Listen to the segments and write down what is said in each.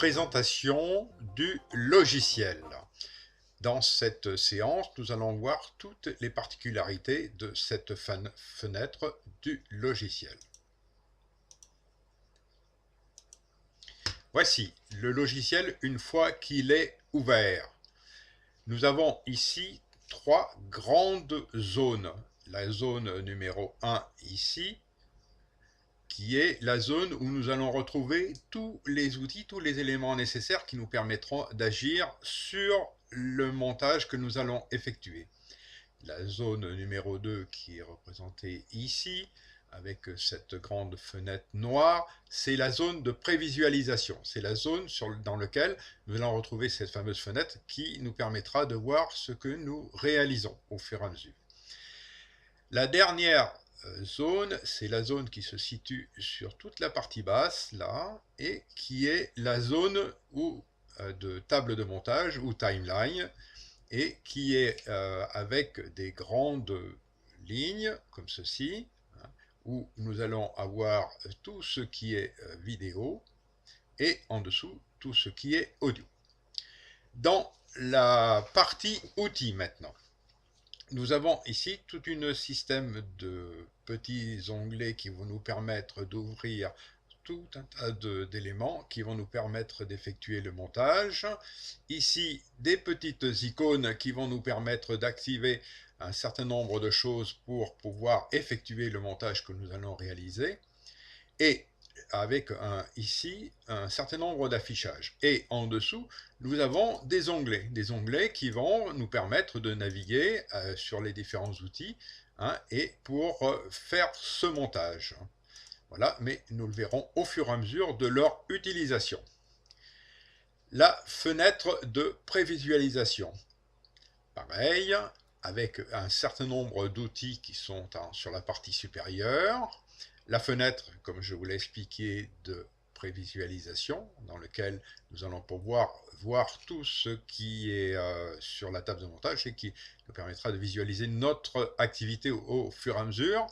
Présentation du logiciel. Dans cette séance, nous allons voir toutes les particularités de cette fenêtre du logiciel. Voici le logiciel une fois qu'il est ouvert. Nous avons ici trois grandes zones. La zone numéro 1 ici, qui est la zone où nous allons retrouver tous les outils, tous les éléments nécessaires qui nous permettront d'agir sur le montage que nous allons effectuer. La zone numéro 2 qui est représentée ici, avec cette grande fenêtre noire, c'est la zone de prévisualisation. C'est la zone dans laquelle nous allons retrouver cette fameuse fenêtre qui nous permettra de voir ce que nous réalisons au fur et à mesure. La dernière zone, c'est la zone qui se situe sur toute la partie basse, là, et qui est la zone de table de montage ou timeline, et qui est avec des grandes lignes, comme ceci, hein, où nous allons avoir tout ce qui est vidéo, et en dessous, tout ce qui est audio. Dans la partie outils maintenant, nous avons ici tout un système de petits onglets qui vont nous permettre d'ouvrir tout un tas d'éléments qui vont nous permettre d'effectuer le montage. Ici, des petites icônes qui vont nous permettre d'activer un certain nombre de choses pour pouvoir effectuer le montage que nous allons réaliser. Et avec ici un certain nombre d'affichages. Et en dessous, nous avons des onglets qui vont nous permettre de naviguer sur les différents outils, hein, et pour faire ce montage. Voilà, mais nous le verrons au fur et à mesure de leur utilisation. La fenêtre de prévisualisation. Pareil, avec un certain nombre d'outils qui sont sur la partie supérieure. La fenêtre, comme je vous l'ai expliqué, de prévisualisation, dans lequel nous allons pouvoir voir tout ce qui est sur la table de montage et qui nous permettra de visualiser notre activité au fur et à mesure.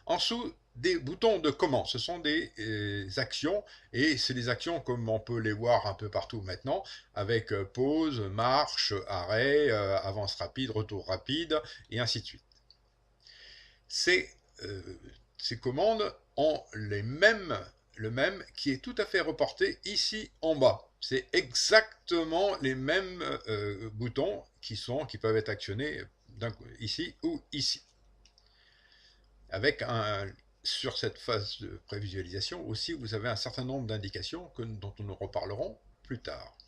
En dessous, des boutons de commande, ce sont des actions, et c'est des actions comme on peut les voir un peu partout maintenant, avec pause, marche, arrêt, avance rapide, retour rapide, et ainsi de suite. Ces commandes ont le même qui est tout à fait reporté ici en bas. C'est exactement les mêmes boutons qui peuvent être actionnés ici ou ici. Avec sur cette phase de prévisualisation aussi, vous avez un certain nombre d'indications dont nous reparlerons plus tard.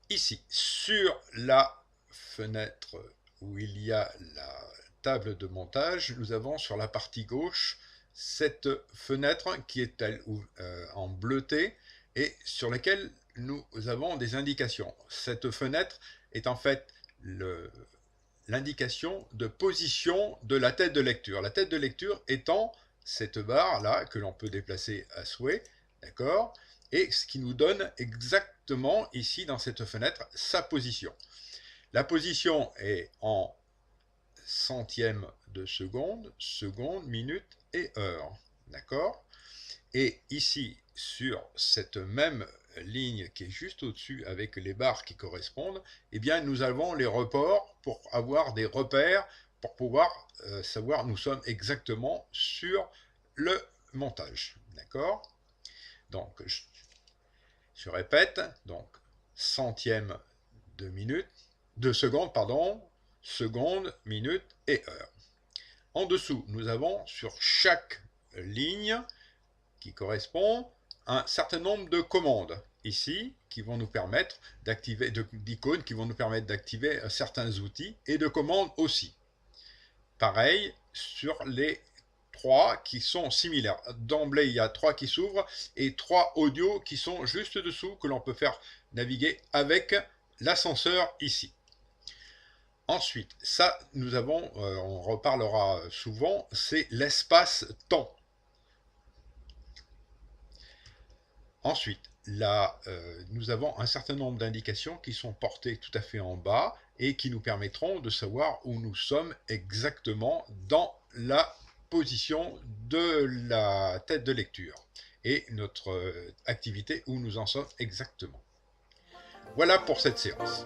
Ici, sur la fenêtre où il y a la table de montage, nous avons sur la partie gauche cette fenêtre qui est en bleuté et sur laquelle nous avons des indications. Cette fenêtre est en fait l'indication de position de la tête de lecture. La tête de lecture étant cette barre là que l'on peut déplacer à souhait, d'accord, et ce qui nous donne exactement ici dans cette fenêtre sa position. La position est en centièmes de seconde, minute et heure, d'accord. Et ici, sur cette même ligne qui est juste au-dessus avec les barres qui correspondent, eh bien, nous avons les reports pour avoir des repères, pour pouvoir savoir nous sommes exactement sur le montage, d'accord. Donc, je répète, donc centièmes de minute, de seconde, pardon, seconde, minute et heure. En dessous, nous avons sur chaque ligne qui correspond un certain nombre de commandes ici qui vont nous permettre d'activer, d'icônes qui vont nous permettre d'activer certains outils et de commandes aussi. Pareil sur les trois qui sont similaires. D'emblée, il y a trois qui s'ouvrent et trois audios qui sont juste dessous que l'on peut faire naviguer avec l'ascenseur ici. Ensuite, ça, nous avons, on reparlera souvent, c'est l'espace-temps. Ensuite, là, nous avons un certain nombre d'indications qui sont portées tout à fait en bas et qui nous permettront de savoir où nous sommes exactement dans la position de la tête de lecture. et notre activité où nous en sommes exactement. Voilà pour cette séance.